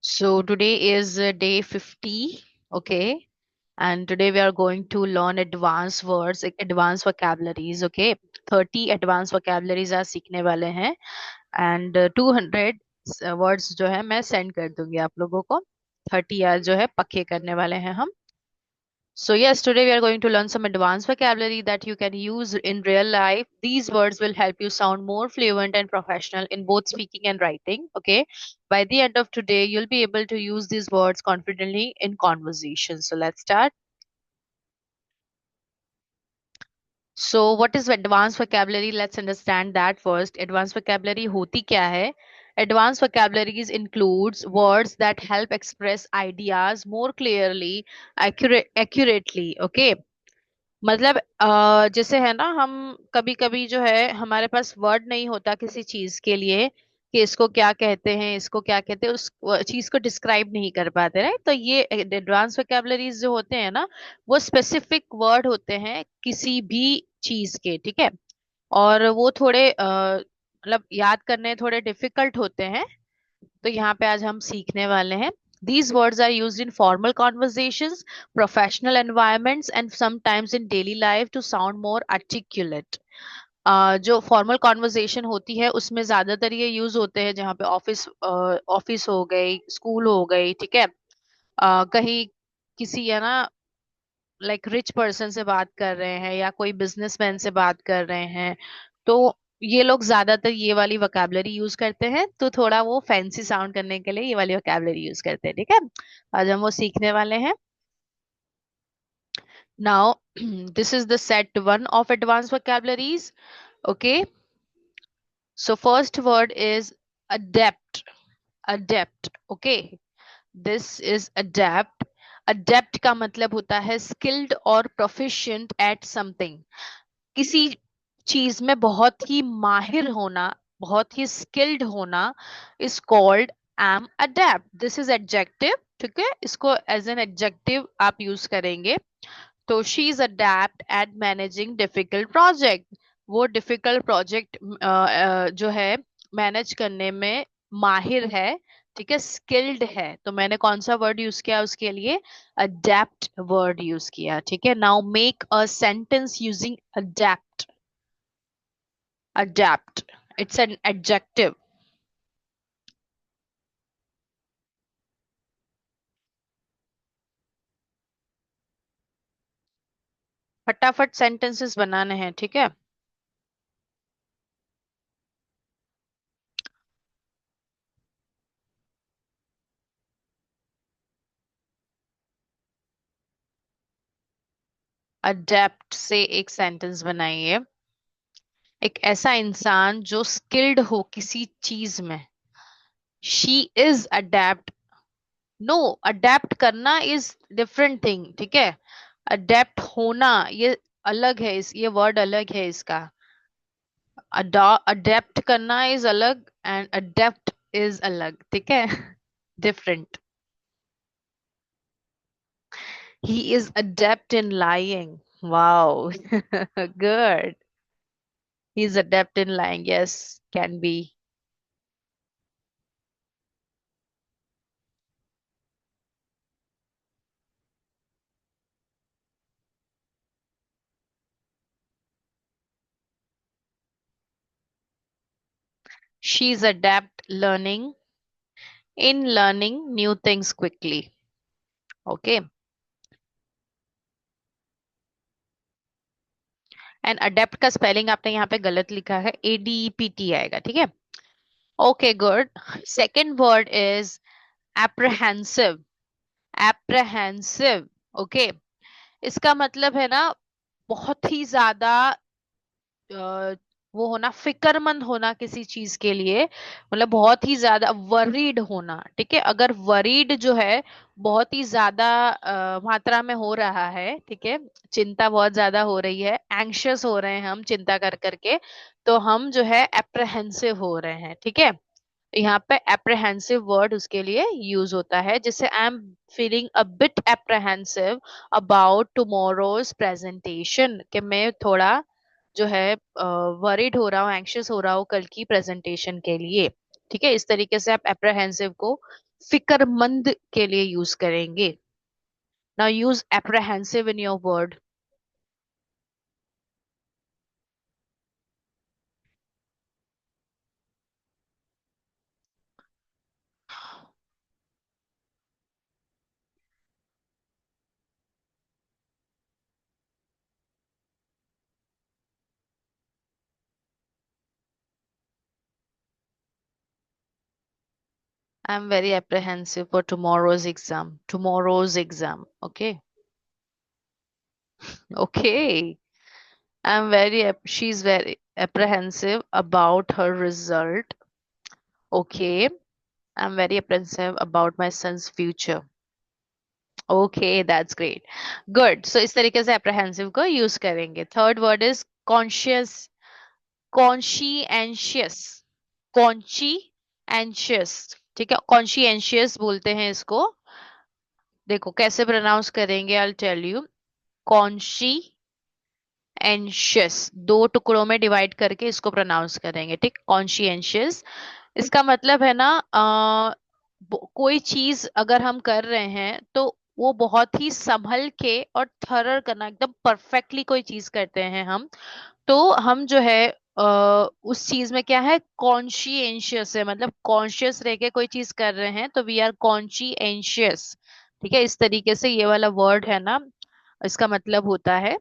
So today is day 50, okay? And today we are going to learn advanced words, like advanced vocabularies, okay? 30 advanced vocabularies आज सीखने वाले हैं and 200 words जो है मैं send कर दूंगी आप लोगों को. 30 आज जो है पक्के करने वाले हैं हम. So yes, today we are going to learn some advanced vocabulary that you can use in real life. These words will help you sound more fluent and professional in both speaking and writing. Okay. By the end of today, you'll be able to use these words confidently in conversation. So let's start. So what is advanced vocabulary? Let's understand that first. Advanced vocabulary होती क्या है? Advanced vocabularies includes words that help express ideas more clearly, accurately. Okay. मतलब जैसे है ना, हम कभी कभी जो है हमारे पास वर्ड नहीं होता किसी चीज के लिए कि इसको क्या कहते हैं, इसको क्या कहते हैं, उस चीज को डिस्क्राइब नहीं कर पाते, राइट? तो ये एडवांस वोकेबलरीज जो होते हैं ना, वो स्पेसिफिक वर्ड होते हैं किसी भी चीज के, ठीक है? और वो थोड़े मतलब याद करने थोड़े डिफिकल्ट होते हैं. तो यहाँ पे आज हम सीखने वाले हैं. These words are used in formal conversations, professional environments, and sometimes in daily life to sound more articulate. जो फॉर्मल कॉन्वर्जेशन होती है उसमें ज्यादातर ये यूज होते हैं, जहाँ पे ऑफिस हो गई, स्कूल हो गई, ठीक है? कहीं किसी है ना, लाइक रिच पर्सन से बात कर रहे हैं या कोई बिजनेसमैन से बात कर रहे हैं, तो ये लोग ज्यादातर ये वाली वोकैबुलरी यूज करते हैं. तो थोड़ा वो फैंसी साउंड करने के लिए ये वाली वोकैबुलरी यूज करते हैं, ठीक है? आज हम वो सीखने वाले हैं. Now this is the set one of advance vocabularies. Okay, so first word is adept. Adept. Okay, this is adept. Adapt का मतलब होता है स्किल्ड और प्रोफिशिएंट एट समथिंग. किसी चीज में बहुत ही माहिर होना, बहुत ही स्किल्ड होना is called um adept. This is adjective, ठीक है? इसको एज एन एडजेक्टिव आप यूज करेंगे. तो she is adept at managing difficult project. वो डिफिकल्ट प्रोजेक्ट जो है मैनेज करने में माहिर है, ठीक है? स्किल्ड है. तो मैंने कौन सा वर्ड यूज किया उसके लिए? अडेप्ट वर्ड यूज किया, ठीक है? Now make a sentence using adapt. Adapt. It's an adjective. फटाफट सेंटेंसेस बनाने हैं, ठीक है? अडेप्ट से एक सेंटेंस बनाइए. एक ऐसा इंसान जो स्किल्ड हो किसी चीज में. She is adept. No, adept करना इज डिफरेंट थिंग, ठीक है? अडेप्ट होना ये अलग है, इस ये वर्ड अलग है इसका. अडेप्ट करना इज अलग एंड अडेप्ट इज अलग, ठीक है? Different. He is adept in lying. Wow. Good. He's adept in lying. Yes, can be. She's adept in learning new things quickly. Okay. And adapt का spelling आपने यहाँ पे गलत लिखा है, ADEPT आएगा, ठीक है? Okay, good. Second word is apprehensive. Apprehensive. Okay. इसका मतलब है ना, बहुत ही ज्यादा वो होना, फिक्रमंद होना किसी चीज के लिए. मतलब बहुत ही ज्यादा वरीड होना, ठीक है? अगर वरीड जो है बहुत ही ज्यादा मात्रा में हो रहा है, ठीक है? चिंता बहुत ज्यादा हो रही है, एंग्शियस हो रहे हैं हम चिंता कर करके, तो हम जो है एप्रहेंसिव हो रहे हैं, ठीक है? यहाँ पे एप्रहेंसिव वर्ड उसके लिए यूज होता है, जैसे I am feeling a bit apprehensive about tomorrow's presentation, कि मैं थोड़ा जो है वरीड हो रहा हूँ, एंग्शियस हो रहा हूँ कल की प्रेजेंटेशन के लिए, ठीक है? इस तरीके से आप एप्रहेंसिव को फिक्रमंद के लिए यूज करेंगे. Now use apprehensive in your word. I am very apprehensive for tomorrow's exam. Tomorrow's exam. Okay. Okay. She's very apprehensive about her result. Okay. I'm very apprehensive about my son's future. Okay, that's great. Good. So इस तरीके से apprehensive को use करेंगे. Third word is conscious. Conscientious. Conscientious. ठीक है. Conscientious बोलते हैं इसको. देखो कैसे प्रोनाउंस करेंगे. I'll tell you. Conscientious. दो टुकड़ों में डिवाइड करके इसको प्रोनाउंस करेंगे. ठीक. Conscientious. इसका मतलब है ना कोई चीज अगर हम कर रहे हैं तो वो बहुत ही संभल के और थरर करना, एकदम परफेक्टली कोई चीज करते हैं हम, तो हम जो है उस चीज में क्या है, कॉन्शियंशियस है. मतलब कॉन्शियस रह के कोई चीज कर रहे हैं तो वी आर कॉन्शियंशियस. ठीक है. इस तरीके से ये वाला वर्ड है ना, इसका मतलब होता है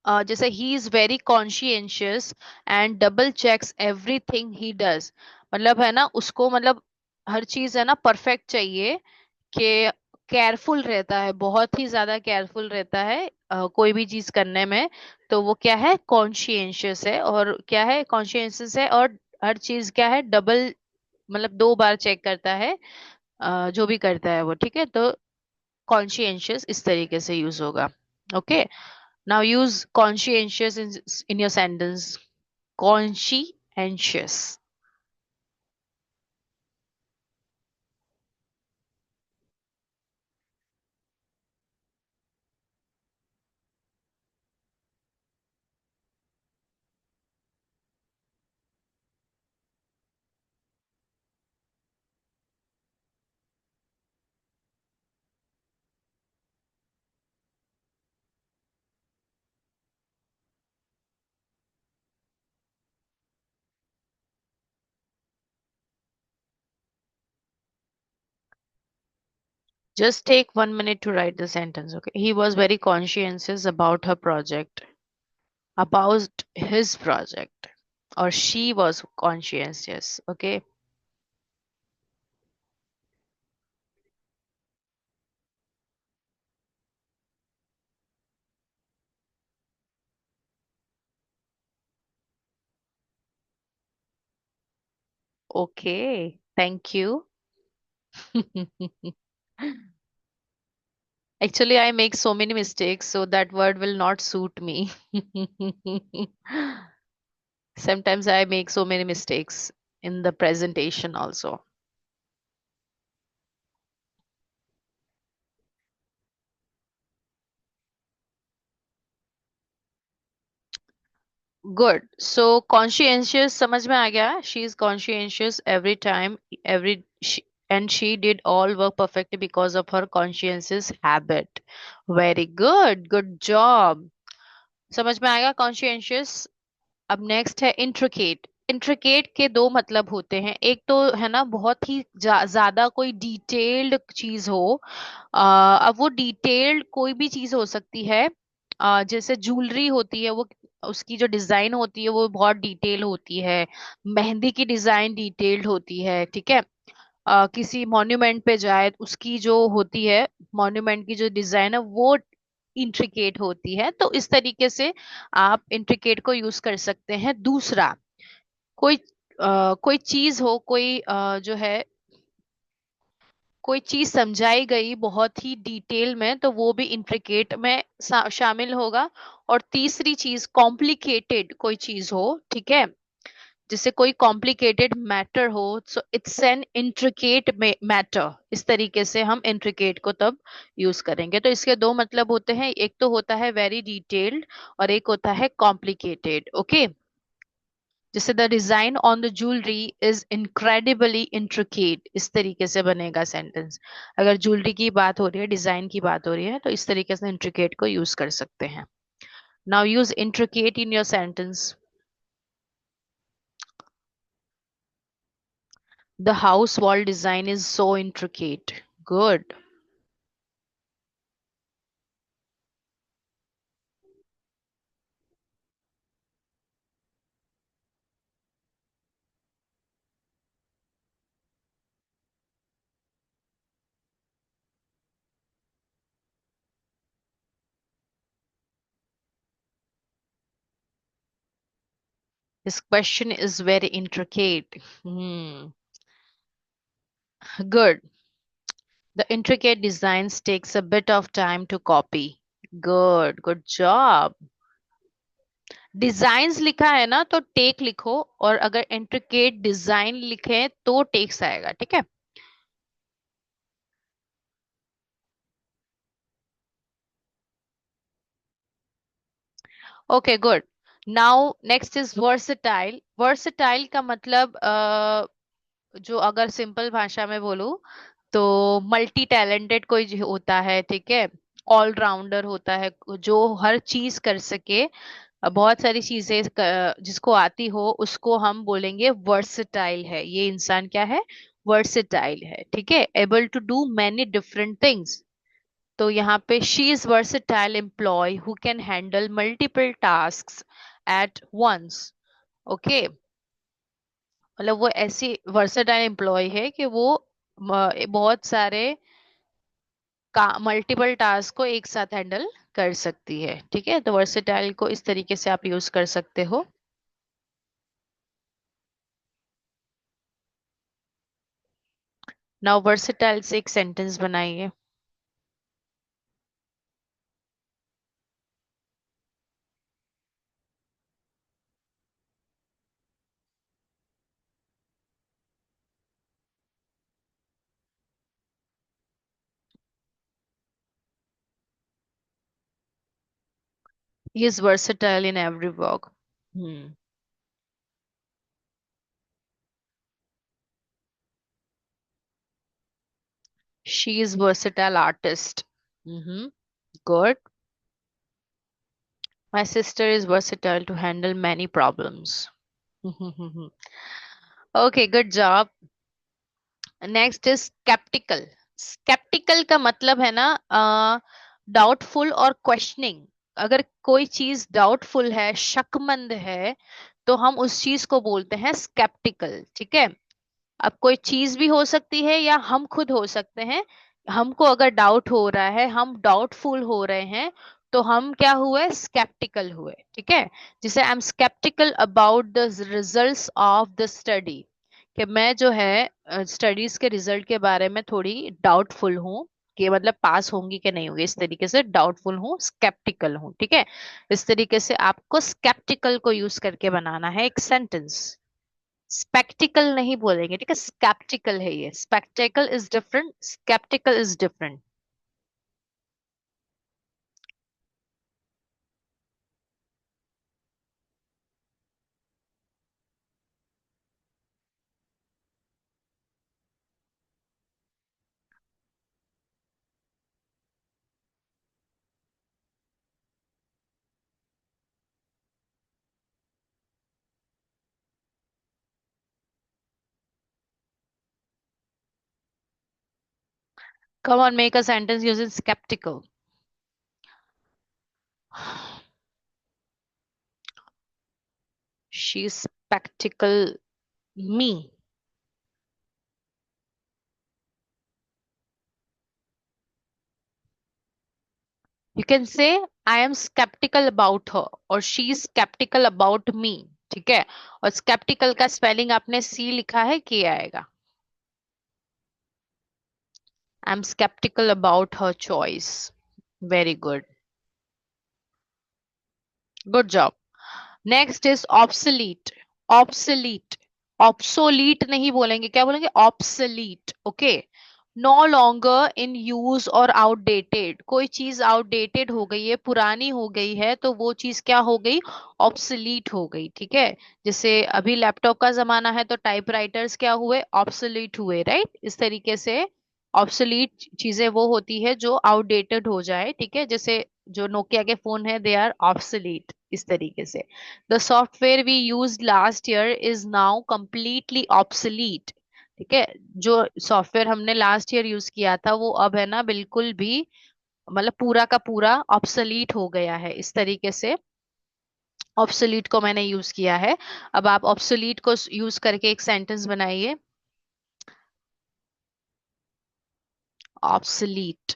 जैसे he is very conscientious and double checks everything he does. मतलब है ना उसको, मतलब हर चीज है ना परफेक्ट चाहिए, कि केयरफुल रहता है, बहुत ही ज्यादा केयरफुल रहता है कोई भी चीज करने में. तो वो क्या है, कॉन्शियंशियस है. और क्या है, कॉन्शियंशियस है और हर चीज क्या है, डबल, मतलब दो बार चेक करता है जो भी करता है वो. ठीक है. तो कॉन्शियंशियस इस तरीके से यूज होगा. Okay. Now use conscientious in your sentence. Conscientious. Just take 1 minute to write the sentence. Okay. He was very conscientious about her project. About his project. Or she was conscientious. Okay. Okay. Thank you. Actually, I make so many mistakes, so that word will not suit me. Sometimes I make so many mistakes in the presentation also. Good. So conscientious समझ में आ गया. She is conscientious every time, every, and she did all work perfectly because of her conscientious habit. Very good. Good job. समझ में आएगा conscientious. अब next है intricate. Intricate के दो मतलब होते हैं. एक तो है ना बहुत ही ज्यादा कोई डिटेल्ड चीज हो. अब वो डिटेल्ड कोई भी चीज हो सकती है. जैसे ज्वेलरी होती है, वो उसकी जो डिजाइन होती है वो बहुत डिटेल होती है. मेहंदी की डिजाइन डिटेल्ड होती है. ठीक है. किसी मॉन्यूमेंट पे जाए, उसकी जो होती है, मॉन्यूमेंट की जो डिजाइन है वो इंट्रिकेट होती है. तो इस तरीके से आप इंट्रिकेट को यूज कर सकते हैं. दूसरा, कोई कोई चीज हो, कोई जो है कोई चीज समझाई गई बहुत ही डिटेल में, तो वो भी इंट्रिकेट में शामिल होगा. और तीसरी चीज, कॉम्प्लिकेटेड कोई चीज हो. ठीक है. जैसे कोई कॉम्प्लिकेटेड मैटर हो, so it's an intricate matter. इस तरीके से हम इंट्रिकेट को तब यूज करेंगे. तो इसके दो मतलब होते हैं. एक तो होता है वेरी डिटेल्ड और एक होता है कॉम्प्लिकेटेड. ओके. जैसे the design on the jewellery is incredibly intricate, इस तरीके से बनेगा सेंटेंस। अगर ज्वेलरी की बात हो रही है, डिजाइन की बात हो रही है, तो इस तरीके से इंट्रिकेट को यूज कर सकते हैं। Now use intricate in your sentence. The house wall design is so intricate. Good. This question is very intricate. Good. The intricate designs takes a bit of time to copy. Good, good job. Designs लिखा है ना तो take लिखो, और अगर intricate design लिखे तो takes आएगा, ठीक है। Okay good. Now next is versatile. Versatile का मतलब जो अगर सिंपल भाषा में बोलूं तो मल्टी टैलेंटेड कोई जो होता है, ठीक है। ऑलराउंडर होता है, जो हर चीज कर सके। बहुत सारी चीजें जिसको आती हो उसको हम बोलेंगे वर्सेटाइल है, ये इंसान क्या है, वर्सेटाइल है, ठीक है। Able to do many different things. तो यहाँ पे she is versatile employee who can handle multiple task at once. Okay, मतलब वो ऐसी वर्सेटाइल एम्प्लॉय है कि वो बहुत सारे का मल्टीपल टास्क को एक साथ हैंडल कर सकती है, ठीक है। तो वर्सेटाइल को इस तरीके से आप यूज कर सकते हो। नाउ वर्सेटाइल से एक सेंटेंस बनाइए। He is versatile in every work. Hmm. She is versatile artist. Mm-hmm. Good. My sister is versatile to handle many problems. Okay, good job. Next is sceptical. Sceptical का मतलब है ना doubtful और questioning. अगर कोई चीज doubtful है, शकमंद है, तो हम उस चीज को बोलते हैं स्केप्टिकल, ठीक है। अब कोई चीज भी हो सकती है या हम खुद हो सकते हैं। हमको अगर डाउट हो रहा है, हम डाउटफुल हो रहे हैं, तो हम क्या हुए, स्केप्टिकल हुए, ठीक है। जिसे I am sceptical about the results of the study, कि मैं जो है स्टडीज के रिजल्ट के बारे में थोड़ी डाउटफुल हूँ, कि मतलब पास होंगी कि नहीं होंगी, इस तरीके से डाउटफुल हूँ, स्केप्टिकल हूँ, ठीक है। इस तरीके से आपको स्केप्टिकल को यूज करके बनाना है एक सेंटेंस। स्पेक्टिकल नहीं बोलेंगे, ठीक है, स्केप्टिकल है ये। Spectacle is different, skeptical is different. Come on, make a sentence using skeptical. She is spectacle me. You can say I am sceptical about her, और she is skeptical about me, ठीक है। और sceptical का spelling आपने सी लिखा है, के आएगा। I am sceptical about her choice. Very good, good job. Next is obsolete. Obsolete, obsolete नहीं बोलेंगे, क्या बोलेंगे, obsolete, okay. No longer in use और आउटडेटेड, कोई चीज आउटडेटेड हो गई है, पुरानी हो गई है, तो वो चीज क्या हो गई, ऑब्सलीट हो गई, ठीक है। जैसे अभी लैपटॉप का जमाना है तो टाइपराइटर्स क्या हुए, ऑब्सलीट हुए, राइट। इस तरीके से ऑब्सलीट चीजें वो होती है जो आउटडेटेड हो जाए, ठीक है। जैसे जो नोकिया के फोन है, दे आर ऑब्सलीट, इस तरीके से। The software we use last year is now completely obsolete, ठीक है। जो सॉफ्टवेयर हमने लास्ट ईयर यूज किया था वो अब है ना बिल्कुल भी, मतलब पूरा का पूरा ऑब्सलीट हो गया है, इस तरीके से ऑब्सलीट को मैंने यूज किया है। अब आप ऑब्सलीट को यूज करके एक सेंटेंस बनाइए। ऑब्सलीट।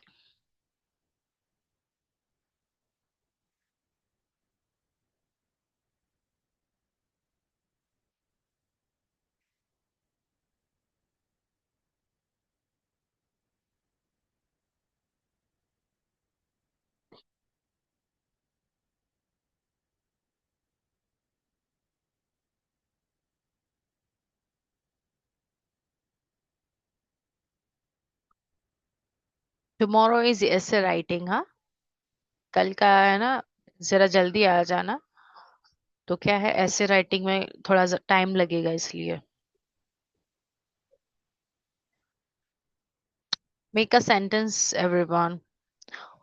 टुमारो इज ऐसे राइटिंग, हाँ। कल का है ना, जरा जल्दी आ जाना। तो क्या है, ऐसे राइटिंग में थोड़ा टाइम लगेगा, इसलिए। Make a sentence everyone.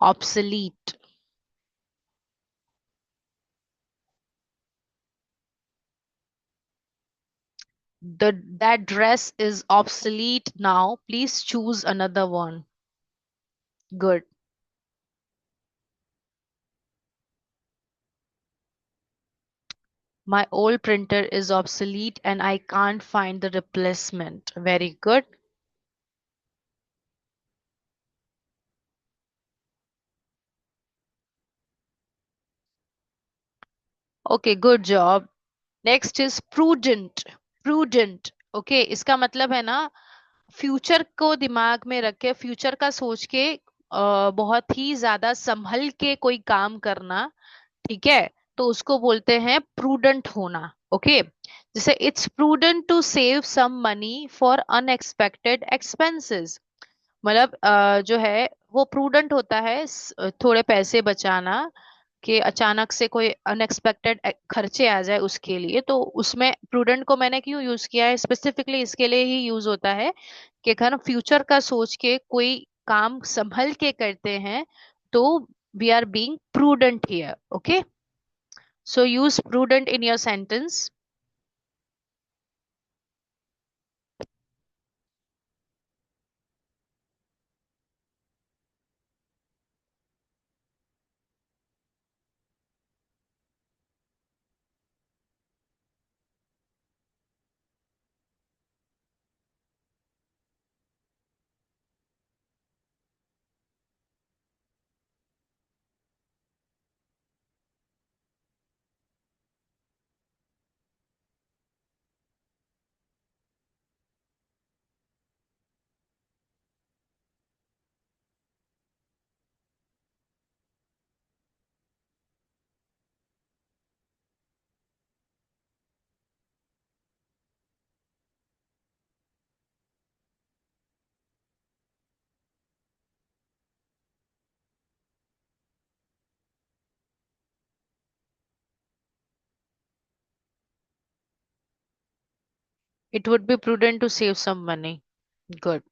Obsolete. That dress is obsolete now. Please choose another one. Good. My old printer is obsolete and I can't find the replacement. Very good. Okay, good job. Next is prudent. Prudent. Okay, इसका मतलब है ना, future को दिमाग में रख के, future का सोच के बहुत ही ज्यादा संभल के कोई काम करना, ठीक है। तो उसको बोलते हैं प्रूडेंट होना। ओके। जैसे it's prudent to save some money for unexpected expenses, मतलब जो है वो प्रूडेंट होता है, थोड़े पैसे बचाना, कि अचानक से कोई अनएक्सपेक्टेड खर्चे आ जाए उसके लिए। तो उसमें प्रूडेंट को मैंने क्यों यूज किया है, स्पेसिफिकली इसके लिए ही यूज होता है कि अगर हम फ्यूचर का सोच के कोई काम संभल के करते हैं, तो we are being prudent here. Okay. So use prudent in your sentence. It would be prudent to save some money. Good.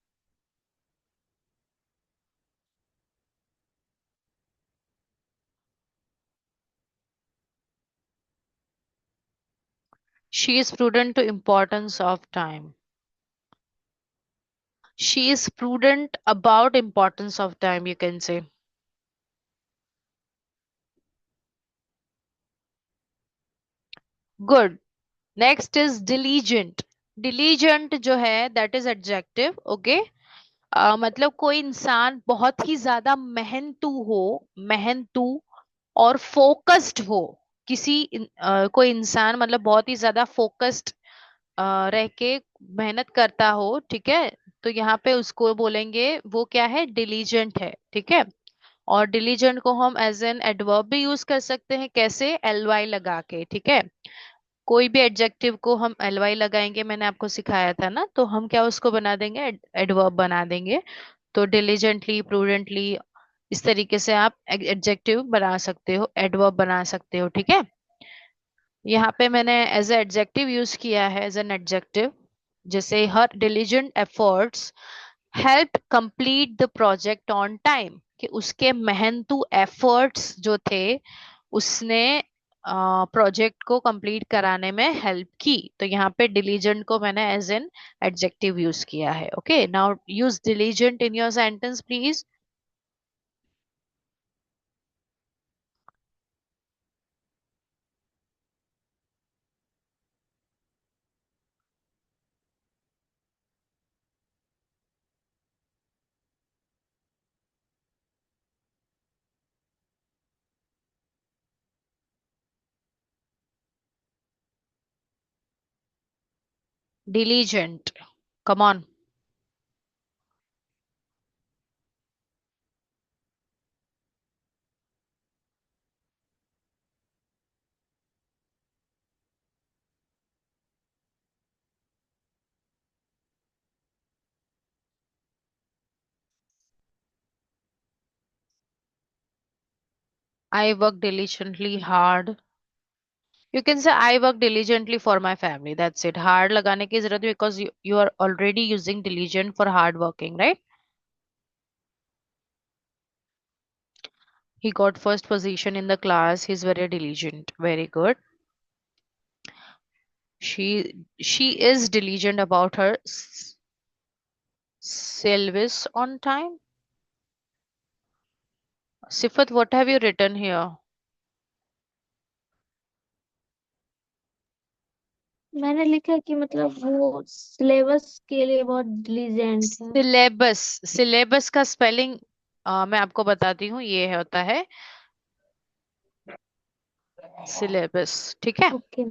She is prudent to importance of time. She is prudent about importance of time, you can say. Good. Next is diligent. Diligent जो है, that is adjective. Okay. मतलब कोई इंसान बहुत ही ज्यादा मेहनतू हो, मेहनतू और focused हो। कोई इंसान मतलब बहुत ही ज्यादा फोकस्ड रह के मेहनत करता हो, ठीक है। तो यहाँ पे उसको बोलेंगे वो क्या है, डिलीजेंट है, ठीक है। और डिलीजेंट को हम एज एन एडवर्ब भी यूज कर सकते हैं, कैसे, एल वाई लगा के, ठीक है। कोई भी एडजेक्टिव को हम एलवाई लगाएंगे, मैंने आपको सिखाया था ना, तो हम क्या उसको बना देंगे, एडवर्ब बना देंगे। तो डिलीजेंटली, प्रूडेंटली, इस तरीके से आप एडजेक्टिव बना सकते हो, एडवर्ब बना सकते हो, ठीक है। यहाँ पे मैंने एज ए एडजेक्टिव यूज किया है, एज एन एडजेक्टिव, जैसे her diligent efforts help complete the project on time, कि उसके मेहनतू एफर्ट्स जो थे, उसने प्रोजेक्ट को कंप्लीट कराने में हेल्प की। तो यहाँ पे डिलीजेंट को मैंने एज एन एडजेक्टिव यूज किया है। Okay, now use diligent in your sentence please. Diligent, come on. I work diligently hard. You can say I work diligently for my family. That's it. Hard लगाने की जरूरत, because you are already using diligent for hard working, right? He got first position in the class. He's very diligent. Very good. She is diligent about her syllabus on time. Sifat, what have you written here? मैंने लिखा कि मतलब वो syllabus के लिए बहुत diligent है। Syllabus, syllabus का स्पेलिंग मैं आपको बताती हूँ, ये होता है सिलेबस, ठीक है। Okay.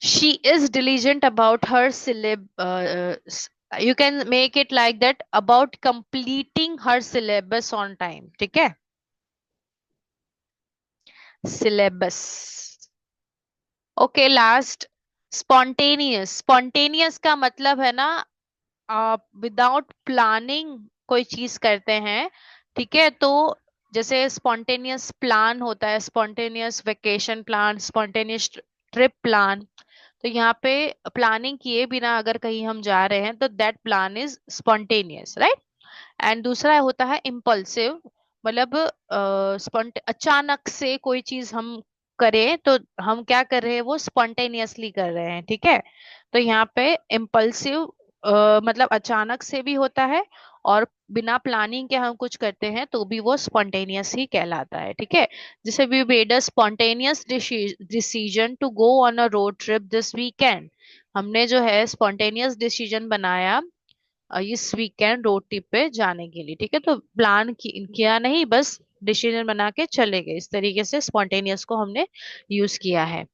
She is diligent about her you can make it like that, about completing her syllabus on time, ठीक है। syllabus। Okay, last, spontaneous। spontaneous का मतलब है ना, आप विदाउट प्लानिंग कोई चीज करते हैं, ठीक है। तो जैसे स्पॉन्टेनियस प्लान होता है, spontaneous vacation plan, spontaneous trip plan. तो यहाँ पे प्लानिंग किए बिना अगर कहीं हम जा रहे हैं, तो that plan is spontaneous, right. And दूसरा होता है इम्पल्सिव, मतलब अचानक से कोई चीज हम करें, तो हम क्या कर रहे हैं, वो स्पॉन्टेनियसली कर रहे हैं, ठीक है। तो यहाँ पे इम्पल्सिव मतलब अचानक से भी होता है, और बिना प्लानिंग के हम कुछ करते हैं तो भी वो स्पॉन्टेनियस ही कहलाता है, ठीक है। जैसे we made a spontaneous decision to go on a road trip this weekend. हमने जो है स्पॉन्टेनियस डिसीजन बनाया इस वीकेंड रोड ट्रिप पे जाने के लिए, ठीक है। तो प्लान किया नहीं, बस डिसीजन बना के चले गए, इस तरीके से स्पॉन्टेनियस को हमने यूज किया है।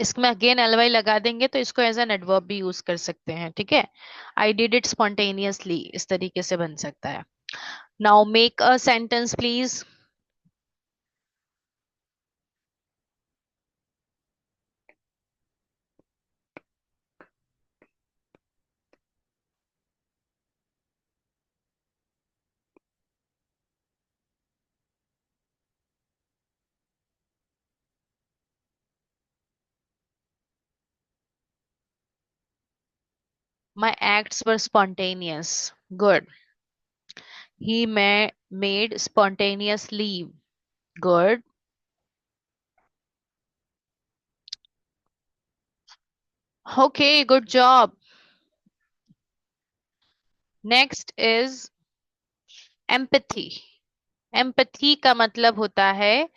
इसमें अगेन एलवाई लगा देंगे तो इसको एज एन एडवर्ब भी यूज कर सकते हैं, ठीक है। आई डिड इट स्पॉन्टेनियसली, इस तरीके से बन सकता है। Now make a sentence please. My acts were spontaneous. Good. He made spontaneous leave. Good. Okay, good job. Next is empathy. empathy का मतलब होता है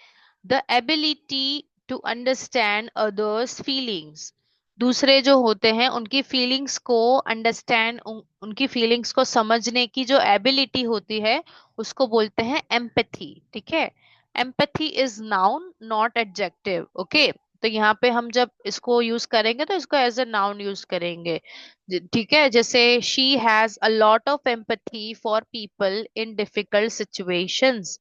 the ability to understand others feelings. दूसरे जो होते हैं उनकी फीलिंग्स को अंडरस्टैंड, उनकी फीलिंग्स को समझने की जो एबिलिटी होती है, उसको बोलते हैं एम्पैथी, ठीक है। Empathy is noun not adjective, okay. तो यहाँ पे हम जब इसको यूज करेंगे तो इसको एज अ नाउन यूज करेंगे, ठीक है। जैसे she has a lot of empathy for people in difficult situations.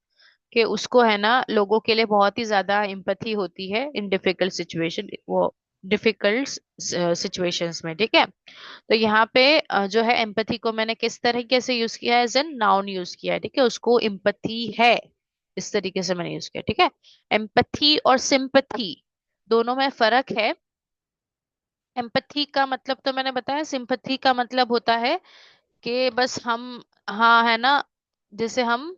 कि उसको है ना लोगों के लिए बहुत ही ज्यादा एम्पथी होती है इन डिफिकल्ट सिचुएशन, वो डिफिकल्ट सिचुएशंस में, ठीक है। तो यहाँ पे जो है एम्पथी को मैंने किस तरीके से यूज किया है, एज एन नाउन यूज किया है, ठीक है। उसको एम्पथी है, इस तरीके से मैंने यूज किया, ठीक है। एम्पथी और सिंपथी दोनों में फर्क है। एम्पथी का मतलब तो मैंने बताया, सिंपथी का मतलब होता है कि बस हम, हाँ है ना, जैसे हम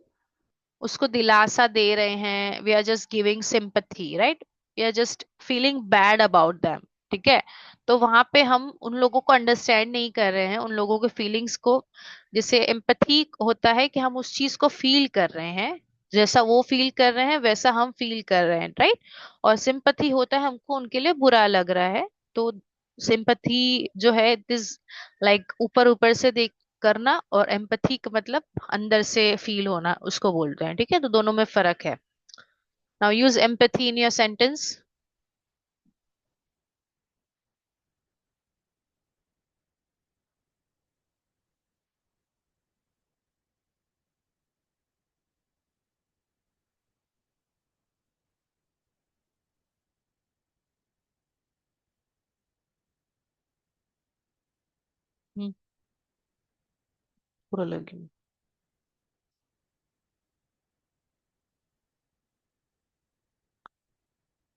उसको दिलासा दे रहे हैं, we are just giving sympathy, right, we are just feeling bad about them, ठीक है। तो वहां पे हम उन लोगों को अंडरस्टैंड नहीं कर रहे हैं, उन लोगों के फीलिंग्स को। जैसे एम्पथी होता है कि हम उस चीज को फील कर रहे हैं, जैसा वो फील कर रहे हैं वैसा हम फील कर रहे हैं, राइट। और सिंपथी होता है हमको उनके लिए बुरा लग रहा है। तो सिंपथी जो है इट इज लाइक ऊपर ऊपर से देख करना, और एम्पथी का मतलब अंदर से फील होना, उसको बोलते हैं, ठीक है। तो दोनों में फर्क है। Now use empathy in your sentence. पूरा लगे।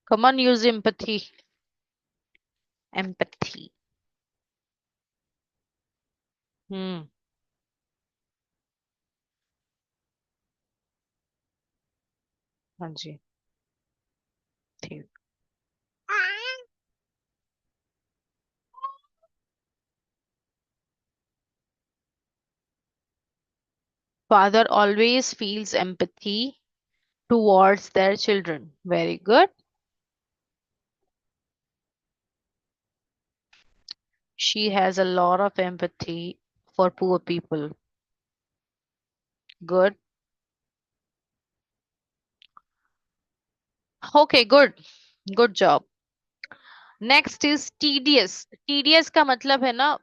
Come on, use empathy. Empathy. Hmm. हाँ जी, ठीक। Father always feels empathy towards their children. Very good. She has a lot of empathy for poor people. Good. Okay, good. Good job. Next is tedious. Tedious का मतलब है ना,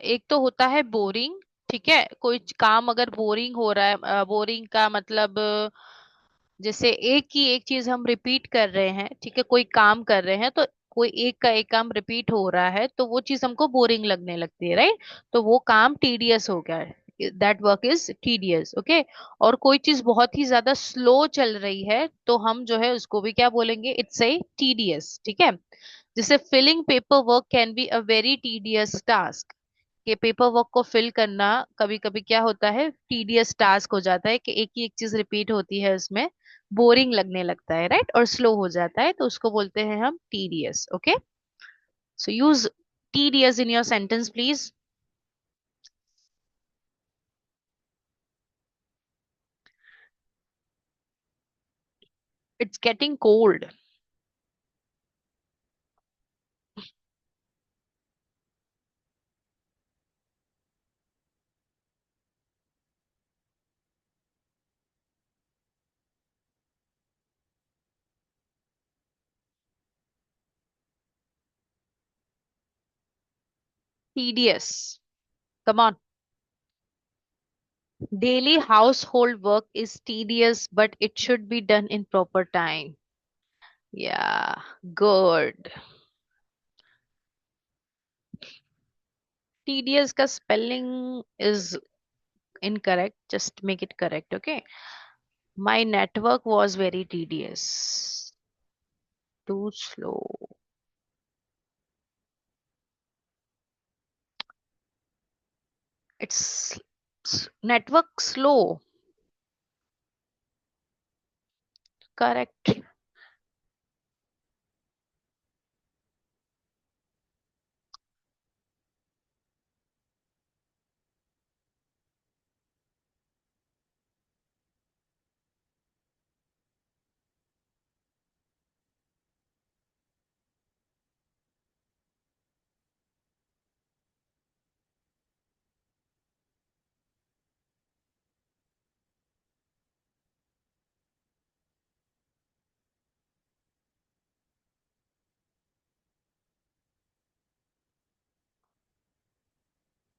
एक तो होता है बोरिंग, ठीक है। कोई काम अगर बोरिंग हो रहा है, बोरिंग का मतलब जैसे एक ही एक चीज हम रिपीट कर रहे हैं, ठीक है, कोई काम कर रहे हैं तो कोई एक का एक काम रिपीट हो रहा है तो वो चीज हमको बोरिंग लगने लगती है, राइट। तो वो काम टीडियस हो गया है, that work is tedious, okay. और कोई चीज बहुत ही ज्यादा स्लो चल रही है तो हम जो है उसको भी क्या बोलेंगे, इट्स ए टीडियस, ठीक है। जैसे filling paper work can be a very tedious task, कि पेपर वर्क को फिल करना कभी कभी क्या होता है, टीडियस टास्क हो जाता है, कि एक ही एक चीज रिपीट होती है उसमें, बोरिंग लगने लगता है, राइट, और स्लो हो जाता है तो उसको बोलते हैं हम tedious, okay. So use tedious in your sentence please. It's getting cold. Tedious, come on. Daily household work is tedious, but it should be done in proper time. Yeah, good. Tedious का spelling is incorrect. Just make it correct, okay? My network was very tedious. Too slow. It's network slow. Correct.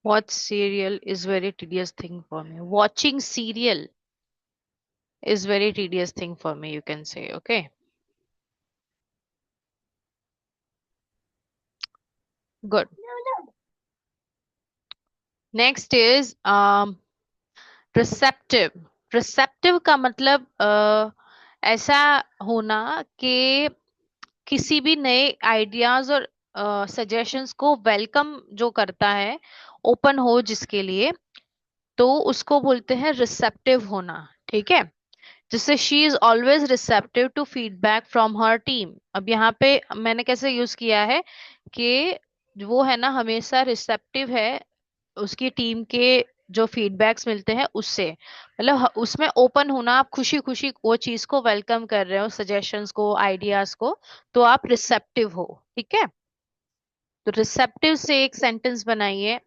Watch serial is very tedious thing for me. Watching serial. is very tedious thing for me, you can say. Okay, good. Next is receptive. Receptive का मतलब ऐसा होना कि किसी भी नए ideas और suggestions को वेलकम जो करता है, ओपन हो जिसके लिए, तो उसको बोलते हैं रिसेप्टिव होना. ठीक है. जैसे she is always receptive to feedback from her team. अब यहाँ पे मैंने कैसे यूज किया है कि वो है ना हमेशा रिसेप्टिव है उसकी टीम के जो फीडबैक्स मिलते हैं उससे, मतलब उसमें ओपन होना, आप खुशी खुशी वो चीज को वेलकम कर रहे हो, सजेशंस को, आइडियाज को, तो आप रिसेप्टिव हो. ठीक है. तो रिसेप्टिव से एक सेंटेंस बनाइए.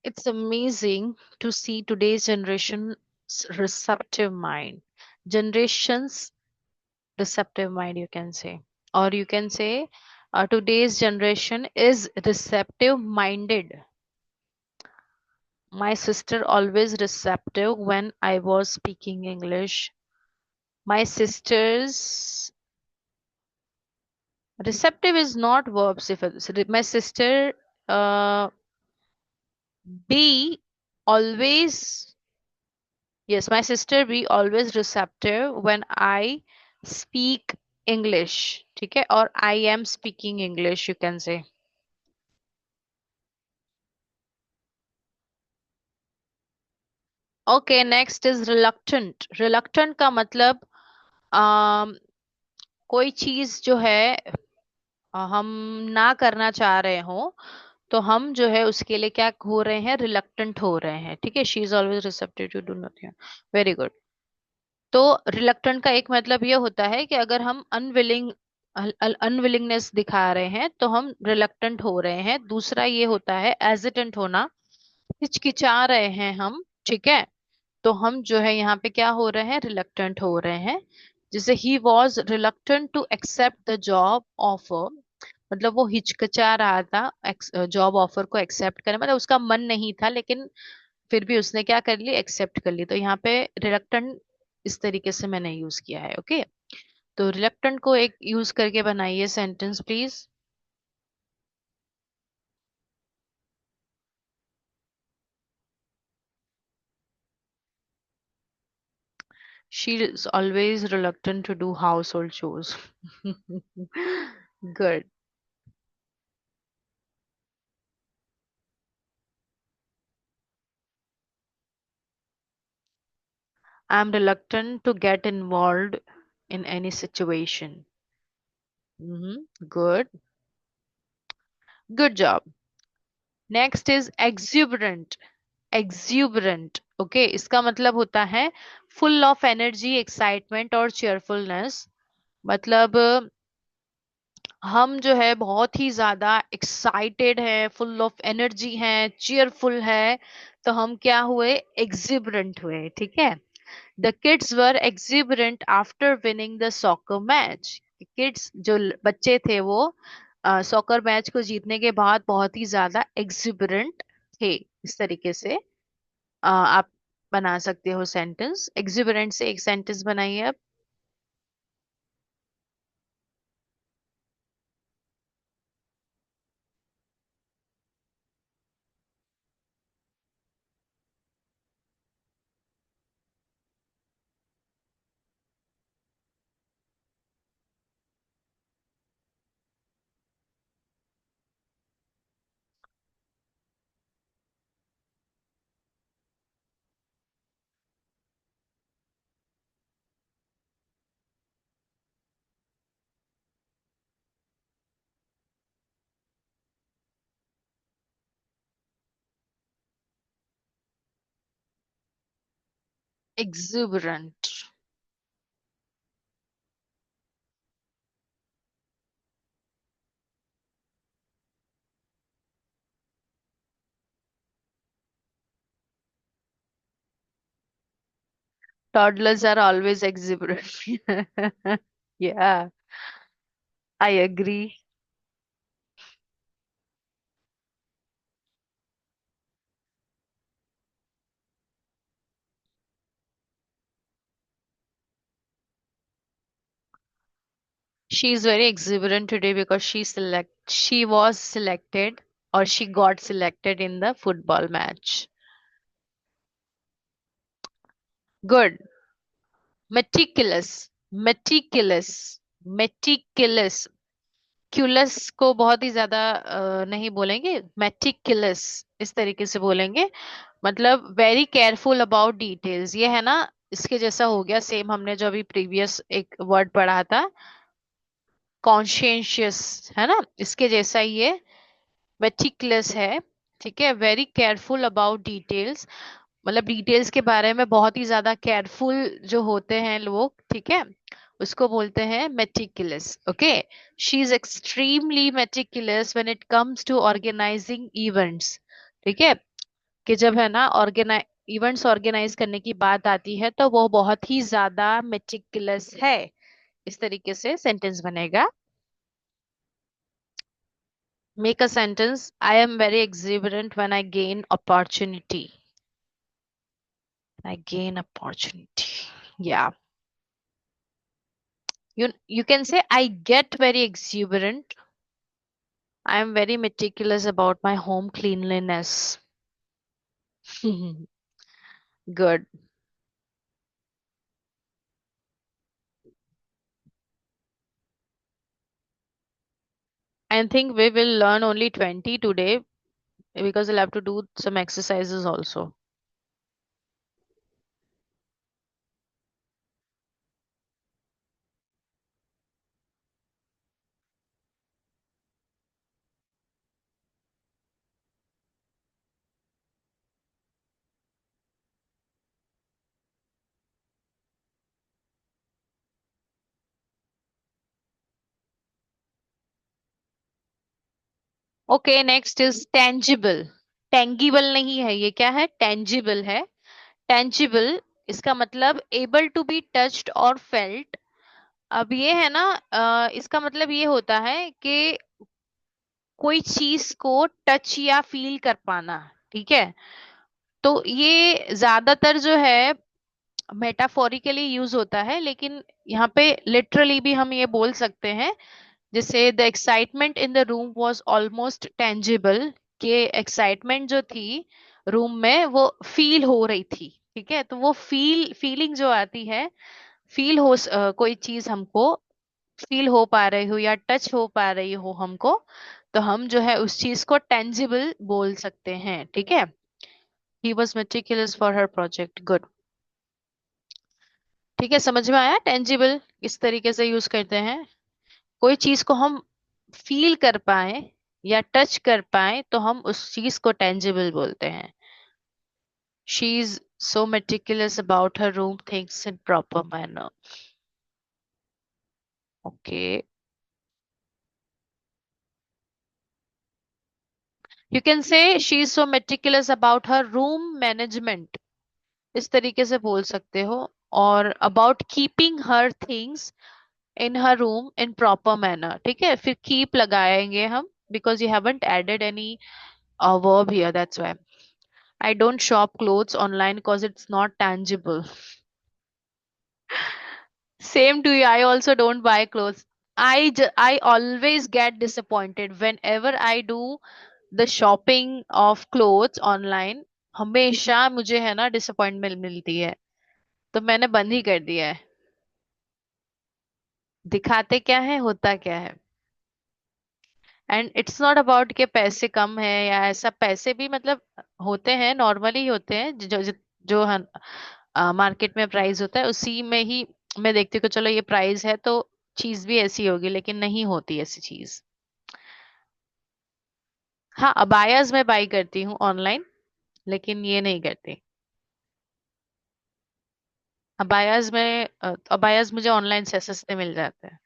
It's amazing to see today's generation's receptive mind. Generations receptive mind, you can say. Or you can say today's generation is receptive minded. My sister always receptive when I was speaking English. My sister's receptive is not verbs. If my sister be always, yes, my sister be always receptive when I speak English. ठीक है. और I am speaking English, you can say. Okay, next is reluctant. Reluctant का मतलब um, कोई चीज जो है हम ना करना चाह रहे हो, तो हम जो है उसके लिए क्या हो रहे हैं, रिलक्टेंट हो रहे हैं. ठीक है. She is always receptive to do nothing. Very good. तो रिलक्टेंट का एक मतलब ये होता है कि अगर हम अनविलिंगनेस दिखा रहे हैं तो हम रिलक्टेंट हो रहे हैं. दूसरा ये होता है एजिटेंट होना, हिचकिचा रहे हैं हम. ठीक है. तो हम जो है यहाँ पे क्या हो रहे हैं, रिलक्टेंट हो रहे हैं. जैसे he was reluctant to accept the job offer, मतलब वो हिचकिचा रहा था जॉब ऑफर को एक्सेप्ट करने, मतलब उसका मन नहीं था लेकिन फिर भी उसने क्या कर ली, एक्सेप्ट कर ली. तो यहाँ पे रिलक्टेंट इस तरीके से मैंने यूज किया है. ओके. तो रिलक्टेंट को एक यूज करके बनाइए sentence please. She is always reluctant to do household chores. Good. I'm reluctant to get involved in any situation. Good. Good job. Next is exuberant. Exuberant. Okay, इसका मतलब होता है full of energy, excitement और cheerfulness. मतलब हम जो है बहुत ही ज्यादा एक्साइटेड है, फुल ऑफ एनर्जी है, चीयरफुल है, तो हम क्या हुए, एक्सिबरेंट हुए. ठीक है. The kids were exuberant after winning the soccer match. Kids जो बच्चे थे वो सॉकर मैच को जीतने के बाद बहुत ही ज्यादा exuberant थे. इस तरीके से आप बना सकते हो सेंटेंस. exuberant से एक सेंटेंस बनाइए अब. exuberant. Toddlers are always exuberant. Yeah, I agree. She is very exuberant today because she was selected, or she got selected in the football match. Good. Meticulous. Meticulous. Meticulous. क्यूलस को बहुत ही ज्यादा नहीं बोलेंगे, meticulous इस तरीके से बोलेंगे। मतलब वेरी केयरफुल अबाउट डिटेल्स, ये है ना। इसके जैसा हो गया सेम, हमने जो अभी प्रीवियस एक वर्ड पढ़ा था, कॉन्शियस, है ना, इसके जैसा ही ये मेटिकुलस है। ठीक है, वेरी केयरफुल अबाउट डिटेल्स, मतलब डिटेल्स के बारे में बहुत ही ज्यादा केयरफुल जो होते हैं लोग, ठीक है, उसको बोलते हैं meticulous. Okay, she is extremely meticulous when it comes to organising events. ठीक है, कि जब है ना ऑर्गेनाइज इवेंट्स ऑर्गेनाइज करने की बात आती है तो वो बहुत ही ज्यादा मेटिकुलस है। इस तरीके से सेंटेंस बनेगा। Make a sentence, I am very exuberant when I gain opportunity. I gain opportunity. Yeah. You can say I get very exuberant. I am very meticulous about my home cleanliness. Good. I think we will learn only 20 today because we'll have to do some exercises also. Okay, next is tangible. Tangible नहीं है ये, क्या है, tangible है। Tangible, इसका मतलब able to be touched और felt. अब ये है ना, इसका मतलब ये होता है कि कोई चीज को टच या फील कर पाना। ठीक है, तो ये ज्यादातर जो है मेटाफोरिकली यूज होता है, लेकिन यहाँ पे लिटरली भी हम ये बोल सकते हैं। जैसे the excitement in the room was almost tangible, कि एक्साइटमेंट जो थी रूम में वो फील हो रही थी। ठीक है, तो वो फीलिंग जो आती है, कोई चीज हमको फील हो पा रही हो या टच हो पा रही हो हमको, तो हम जो है उस चीज को टेंजिबल बोल सकते हैं। ठीक है, he was meticulous for her project. Good. ठीक है, समझ में आया टेंजिबल किस तरीके से यूज करते हैं। कोई चीज को हम फील कर पाए या टच कर पाए तो हम उस चीज को टेंजिबल बोलते हैं। She is so meticulous about her room things in proper manner. Okay, you can say she is so meticulous about her room management, इस तरीके से बोल सकते हो। और about keeping her things in her room in proper manner. ठीक है, फिर कीप लगाएंगे हम, because you haven't added any verb here, that's why. I don't shop clothes online because it's not tangible. Same to you, I also don't buy clothes. I always get disappointed whenever I do the shopping of clothes online। हमेशा मुझे है ना disappointment मिलती है, तो मैंने बंद ही कर दिया है। दिखाते क्या है, होता क्या है। एंड इट्स नॉट अबाउट के पैसे कम है या ऐसा, पैसे भी मतलब होते हैं, नॉर्मली होते हैं, जो मार्केट में प्राइस होता है उसी में ही मैं देखती हूँ कि चलो ये प्राइस है तो चीज भी ऐसी होगी, लेकिन नहीं होती ऐसी चीज। हाँ, अबायाज मैं बाई करती हूँ ऑनलाइन, लेकिन ये नहीं करती। अबायाज में अबायाज मुझे ऑनलाइन से सस्ते मिल जाते हैं।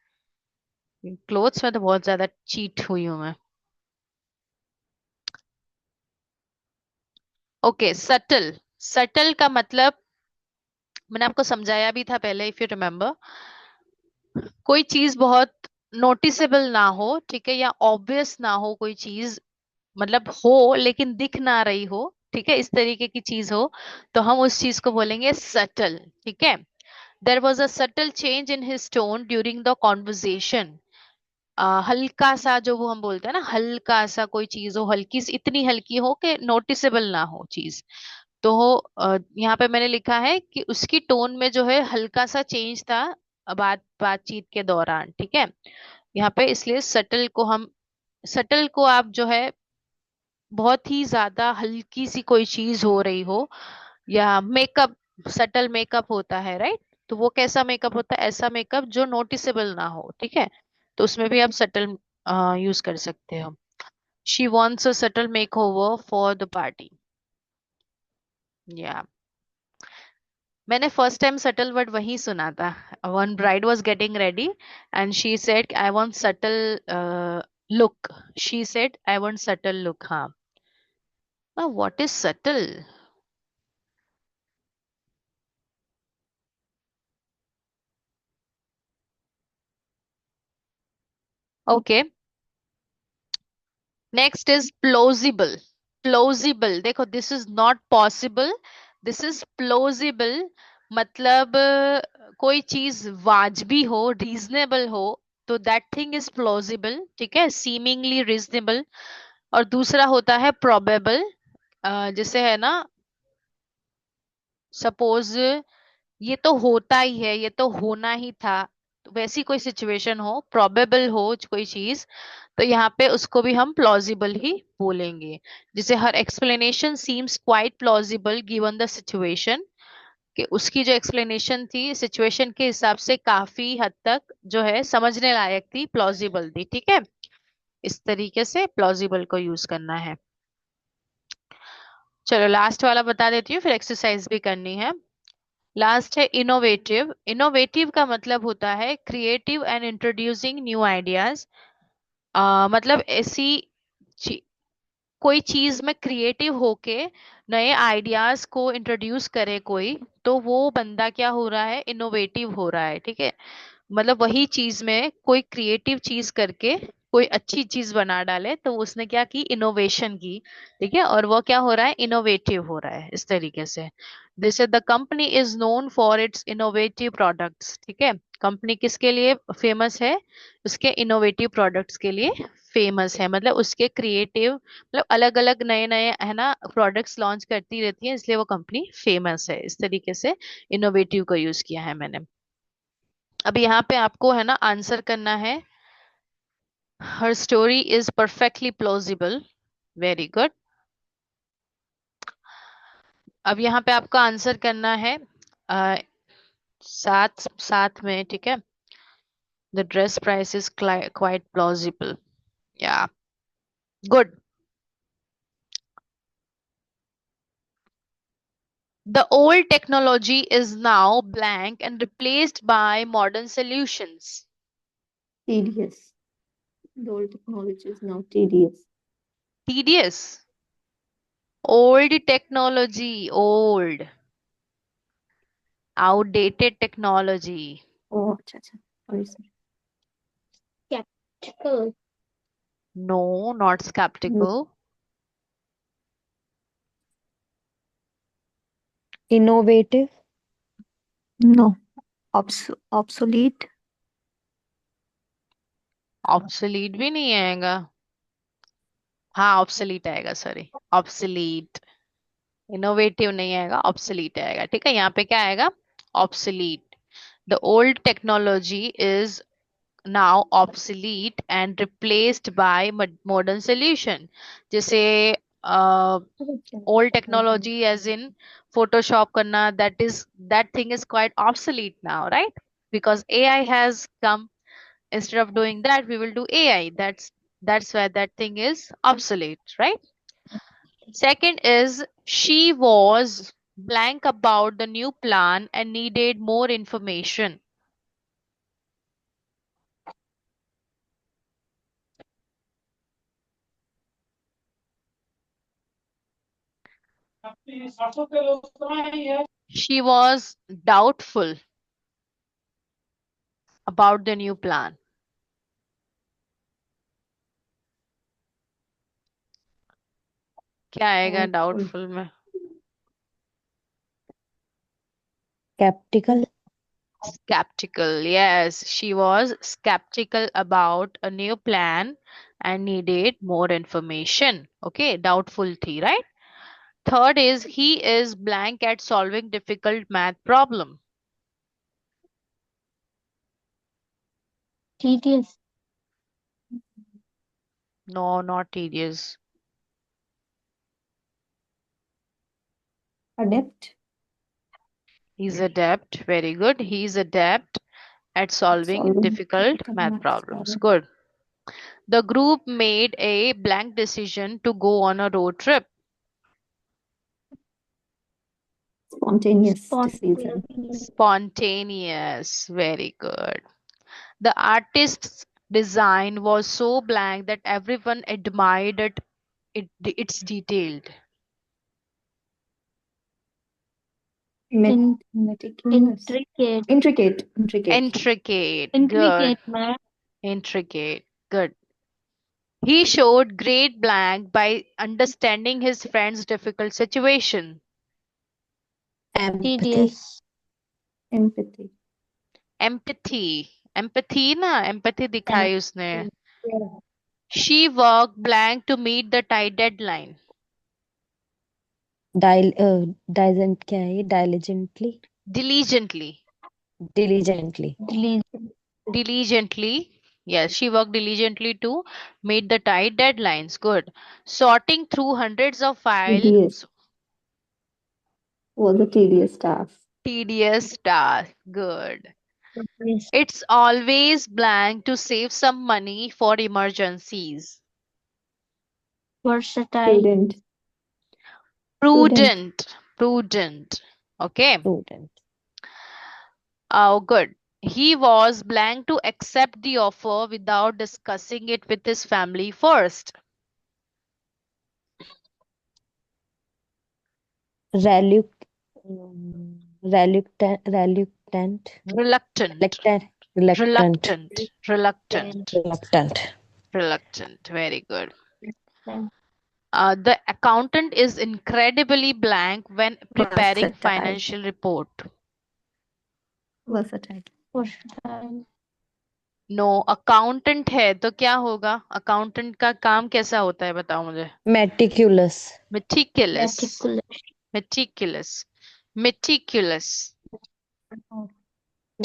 क्लोथ्स में तो बहुत ज्यादा चीट हुई हूं मैं। Okay, subtle. सटल का मतलब मैंने आपको समझाया भी था पहले, इफ यू रिमेम्बर। कोई चीज बहुत नोटिसेबल ना हो, ठीक है, या ऑब्वियस ना हो कोई चीज, मतलब हो लेकिन दिख ना रही हो, ठीक है, इस तरीके की चीज हो, तो हम उस चीज को बोलेंगे सटल। ठीक है। There was a subtle change in his tone during the conversation. हल्का सा, जो वो हम बोलते हैं ना, हल्का सा कोई चीज हो, हल्की सी, इतनी हल्की हो कि नोटिसेबल ना हो चीज। तो यहाँ पे मैंने लिखा है कि उसकी टोन में जो है हल्का सा चेंज था बातचीत के दौरान। ठीक है। यहाँ पे इसलिए सटल को हम, सटल को आप जो है बहुत ही ज्यादा हल्की सी कोई चीज हो रही हो, या मेकअप, सटल मेकअप होता है, राइट। तो वो कैसा मेकअप होता है? ऐसा मेकअप जो नोटिसेबल ना हो, ठीक है। तो उसमें भी आप सटल यूज कर सकते हो। She wants a subtle make over for the party. या, मैंने फर्स्ट टाइम सटल वर्ड वहीं सुना था। One bride was getting ready and she said I want subtle look. She said I want subtle look. हाँ, what is subtle? Okay, next is plausible. Plausible, देखो, this is not possible, this is plausible. मतलब कोई चीज वाजबी हो, reasonable हो, तो that thing is प्लोजिबल। ठीक है, सीमिंगली रीजनेबल। और दूसरा होता है प्रोबेबल। जैसे है ना, सपोज ये तो होता ही है, ये तो होना ही था, तो वैसी कोई सिचुएशन हो, प्रोबेबल हो कोई चीज, तो यहाँ पे उसको भी हम प्लॉजिबल ही बोलेंगे। जैसे her explanation seems quite plausible given the situation, कि उसकी जो एक्सप्लेनेशन थी सिचुएशन के हिसाब से काफी हद तक जो है समझने लायक थी, प्लॉजिबल थी। ठीक है, इस तरीके से प्लॉजिबल को यूज करना है। चलो लास्ट वाला बता देती हूँ, फिर एक्सरसाइज भी करनी है। लास्ट है इनोवेटिव। इनोवेटिव का मतलब होता है creative and introducing new ideas. मतलब ऐसी कोई चीज में क्रिएटिव होके नए आइडियाज को इंट्रोड्यूस करे कोई, तो वो बंदा क्या हो रहा है? इनोवेटिव हो रहा है। ठीक है, मतलब वही चीज में कोई क्रिएटिव चीज करके कोई अच्छी चीज बना डाले, तो उसने क्या की? इनोवेशन की। ठीक है, और वो क्या हो रहा है? इनोवेटिव हो रहा है, इस तरीके से। जैसे the company is known for its innovative products. ठीक है, कंपनी किसके लिए फेमस है? उसके इनोवेटिव प्रोडक्ट्स के लिए फेमस है, मतलब उसके क्रिएटिव, मतलब अलग अलग नए नए है ना प्रोडक्ट्स लॉन्च करती रहती है, इसलिए वो कंपनी फेमस है। इस तरीके से इनोवेटिव को यूज किया है मैंने। अब यहाँ पे आपको है ना आंसर करना है। Her story is perfectly plausible. Very good. अब यहाँ पे आपको आंसर करना है साथ साथ में। ठीक है, the dress price is quite plausible. या, good. The old technology is now blank and replaced by modern solutions. Tedious. The old technology is now tedious. Tedious? Old technology, old, outdated technology. Oh, अच्छा अच्छा. Sorry, sorry. Skeptical. No, not skeptical. Innovative. No. Obsolete. Obsolete भी नहीं आएगा। हाँ, obsolete आएगा, sorry, obsolete. Innovative नहीं आएगा, obsolete आएगा। ठीक है, यहाँ पे क्या आएगा? Obsolete. The old technology is now obsolete and replaced by modern solution. जैसे old technology as in Photoshop करना, that thing is quite obsolete now, right? Because AI has come, instead of doing that we will do AI. That's why that thing is obsolete, right? Second is she was blank about the new plan and needed more information. She was doubtful about the new plan. क्या आएगा Doubtful. Doubtful में? Skeptical. Skeptical. Yes, she was skeptical about a new plan and needed more information. Okay, doubtful थी, right? Third is he is blank at solving difficult math problem. tedious, No, not tedious. Adept. He's adept. Very good. He's adept at solving Solving difficult difficult math maths problems. problem. Good. The group made a blank decision to go on a road trip. Spontaneous decision. spontaneous, Spontaneous. Very good. The artist's design was so blank that everyone admired it. It's detailed. Meticulous. intricate, Intricate. Intricate. Intricate. Good. intricate math, Intricate. Good. He showed great blank by understanding his friend's difficult situation. Empathy. tedious, Empathy. Empathy. Empathy ना empathy दिखाई उसने. yeah, She worked blank to meet the tight deadline. Diligent क्या है ये? Diligently. Diligently. Diligently. Diligently. Yes, she worked diligently to meet the tight deadlines. Good. Sorting through hundreds of files. Tedious. Was a tedious task. Tedious task. Good. yes, It's always blank to save some money for emergencies. versatile, Prudent. Prudent. Prudent. Okay. Prudent. Oh, good. He was blank to accept the offer without discussing it with his family first. Reluctant. Reluctant. Reluctant. Reluctant. Reluctant. Reluctant. Reluctant. Very good. yeah, The accountant is incredibly blank when preparing Versatile. financial report. Versatile. versatile, no accountant है तो क्या होगा? Accountant का काम कैसा होता है बताओ मुझे. Meticulous. Meticulous. meticulous, Meticulous. Meticulous.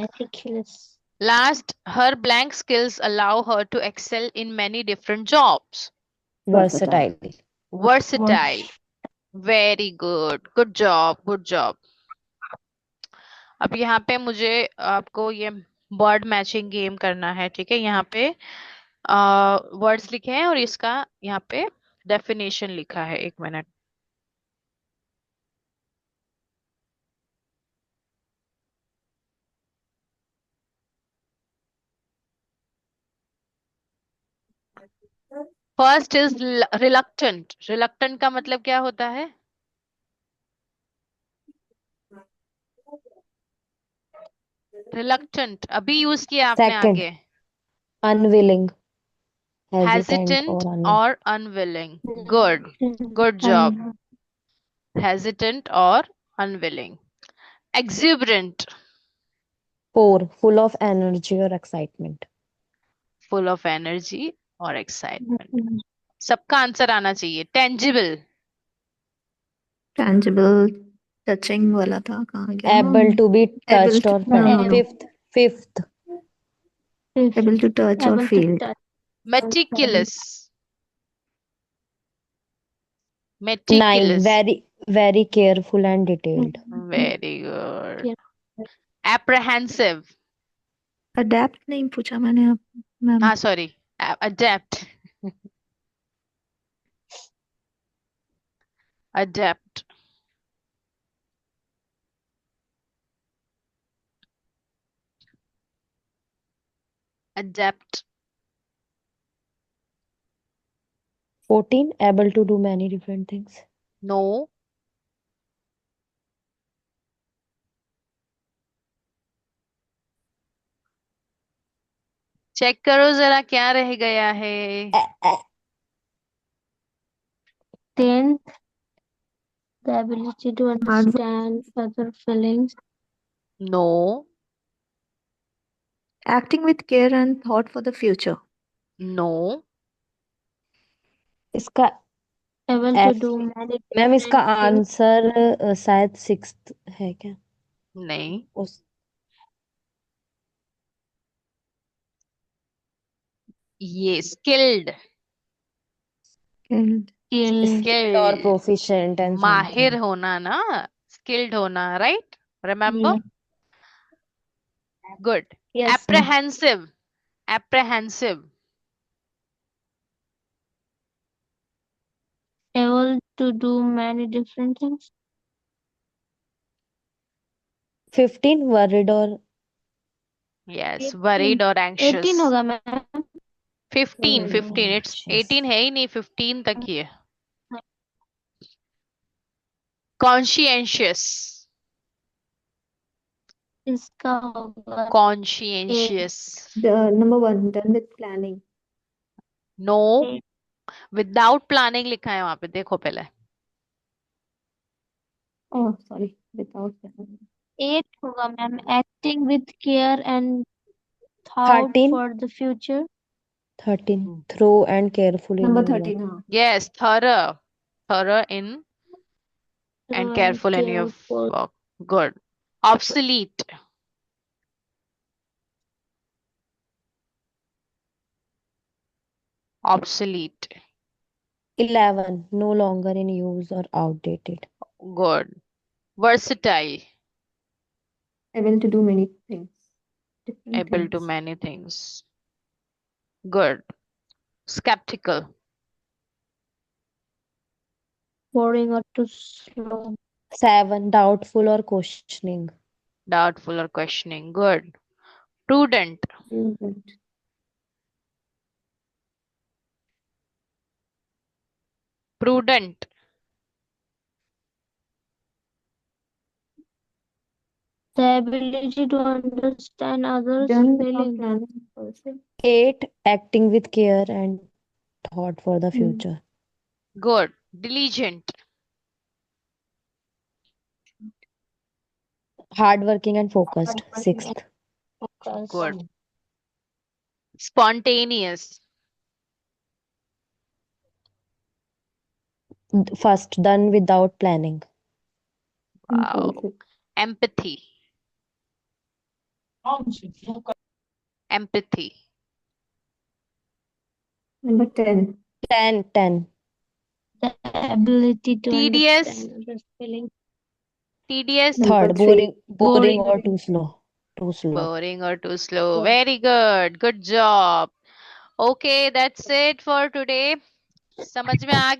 meticulous, Last, her blank skills allow her to excel in many different jobs. Versatile. Versatile. Very good. Good job. Good job. अब यहाँ पे मुझे आपको ये वर्ड मैचिंग गेम करना है. ठीक है, यहाँ पे वर्ड्स लिखे हैं और इसका यहाँ पे डेफिनेशन लिखा है. 1 minute. First is reluctant. Reluctant का मतलब क्या होता है? रिलक्टेंट अभी यूज किया आपने. Second. आगे Unwilling. hesitant or or unwilling. Good. Good job. Hesitant or unwilling. Exuberant. full of energy or excitement. Full of energy or excitement. सबका आंसर आना चाहिए. Tangible. Tangible, touching वाला था कहाँ गया? Able to be Able touched to- or no, felt. no, no. Fifth. Able to touch or able to feel. touch, Meticulous. Nine. Meticulous. Very careful and detailed. Very good. Apprehensive. Adapt नहीं पूछा मैंने आप ma'am. हाँ sorry. Adapt. Adapt. Adapt. 14. Able to do many different things. No. Check करो जरा क्या रह गया है. 10th, the ability to understand other feelings. No. Acting with care and thought for the future. No. इसका Able to F do many ma'am इसका different things. Answer शायद 6th है क्या नहीं. उस ये skilled. And Skilled. skilled or Skilled. proficient and माहिर something. होना ना. Skilled होना, right? Remember? Yeah. Good. Yes, ma'am. Apprehensive. Apprehensive. Able to do many different things. 15. Worried or Yes. Worried or 18 anxious. होगा ma'am. 15. worried or 15. It's anxious. 18 है ही नहीं. 15 तक ही है. Conscientious. इसका होगा Conscientious. the number 1, done with planning. No. 8. Without planning लिखा है वहां पे, देखो पहले. Oh, sorry, without planning. 8 होगा ma'am. Acting with care and thought 13. for the future. 13. Thorough and careful in Number your work. 13, हाँ. Yes, thorough. Thorough in and Thorough careful in your careful. work. Good. Obsolete. Obsolete. 11. No longer in use or outdated. Good. Versatile. Able to do many things. Different Able to things. many things. Good. Skeptical. Boring or too slow. 7. Doubtful or questioning. Doubtful or questioning. Good. Prudent. Prudent. Prudent. The ability to understand others' Done without feelings. planning. Also. 8. Acting with care and thought for the Hmm. future. Good. Diligent. Hardworking and focused. Hardworking 6th. Focus. Good. Spontaneous. First, done without planning. Wow. Impulsive. Empathy. Empathy. Number 10. 10. 10. The ability to Tedious. understand others' feelings. Tedious. Number Third, 3. boring or too slow. Too slow. Boring or too slow. Good. Very good. Good job. Okay, that's it for today. समझ में आ